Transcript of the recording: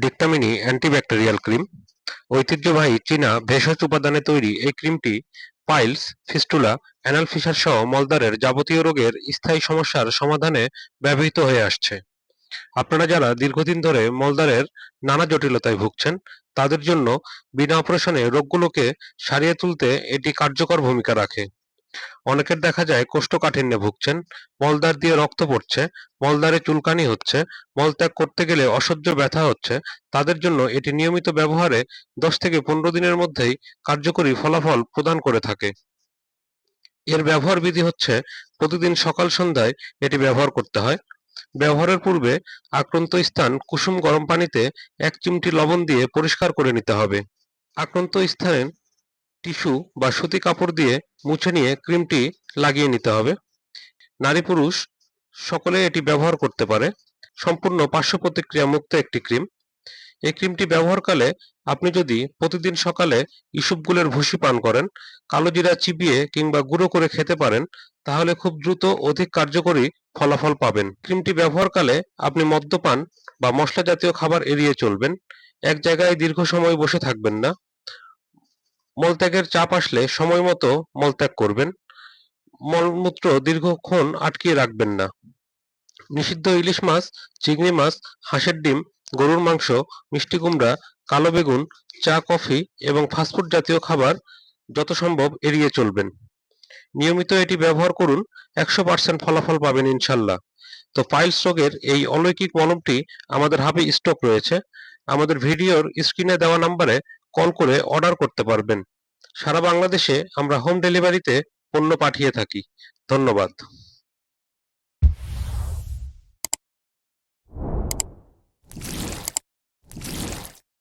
ডিকটামিনি antibacterial cream ঐতিহ্যবাহী চীনা ভেষজ উপাদানে তৈরি এই ক্রিমটি পাইলস, ফিস্টুলা, অ্যানাল ফিসার সহ মলদ্বারের যাবতীয় রোগের স্থায়ী সমস্যার সমাধানে ব্যবহৃত হয়ে আসছে। আপনারা যারা দীর্ঘদিন ধরে মলদ্বারের নানা জটিলতায় ভুগছেন, তাদের জন্য বিনা অপারেশনে রোগগুলোকে সারিয়ে তুলতে এটি কার্যকর ভূমিকা রাখে। অনেকের দেখা যায় কোষ্ঠকাঠিন্যে ভুগছেন, মলদ্বার দিয়ে রক্ত পড়ছে, মলদ্বারে চুলকানি হচ্ছে, মলত্যাগ করতে গেলে অসহ্য ব্যথা হচ্ছে। তাদের জন্য এটি নিয়মিত ব্যবহারে 10 থেকে 15 দিনের মধ্যেই কার্যকরী ফলাফল প্রদান করে থাকে। এর ব্যবহার বিধি হচ্ছে প্রতিদিন সকাল সন্ধ্যায় এটি ব্যবহার করতে হয়। ব্যবহারের পূর্বে আক্রান্ত স্থান কুসুম গরম পানিতে 1 চিমটি লবণ দিয়ে পরিষ্কার করে নিতে হবে। আক্রান্ত স্থানে টিস্যু বা সুতি কাপড় দিয়ে মুছে নিয়ে ক্রিমটি লাগিয়ে নিতে হবে। নারী পুরুষ সকলে এটি ব্যবহার করতে পারে। সম্পূর্ণ পার্শ্ব প্রতিক্রিয়া মুক্ত একটি ক্রিম। এই ক্রিমটি ব্যবহারকালে আপনি যদি প্রতিদিন সকালে ইসবগুলের ভুসি পান করেন, কালো জিরা চিবিয়ে কিংবা গুঁড়ো করে খেতে পারেন, তাহলে খুব দ্রুত অধিক কার্যকরী ফলাফল পাবেন। ক্রিমটি ব্যবহারকালে আপনি মদ্যপান বা মশলা জাতীয় খাবার এড়িয়ে চলবেন। এক জায়গায় দীর্ঘ সময় বসে থাকবেন না। মলত্যাগের চাপ আসলে সময় মতো মলত্যাগ করবেন। মলমূত্র দীর্ঘক্ষণ আটকিয়ে রাখবেন না। নিষিদ্ধ ইলিশ মাছ, চিংড়ি মাছ, হাঁসের ডিম, গরুর মাংস, মিষ্টি কুমড়া, কালো বেগুন, চা, কফি এবং ফাস্টফুড জাতীয় খাবার যত সম্ভব এড়িয়ে চলবেন। নিয়মিত এটি ব্যবহার করুন, 100% ফলাফল পাবেন ইনশাল্লাহ। তো পাইলস রোগের এই অলৌকিক মলমটি আমাদের হাবে স্টক রয়েছে। আমাদের ভিডিওর স্ক্রিনে দেওয়া নাম্বারে কল করে অর্ডার করতে পারবেন। সারা বাংলাদেশে আমরা হোম ডেলিভারিতে পণ্য পাঠিয়ে থাকি। ধন্যবাদ।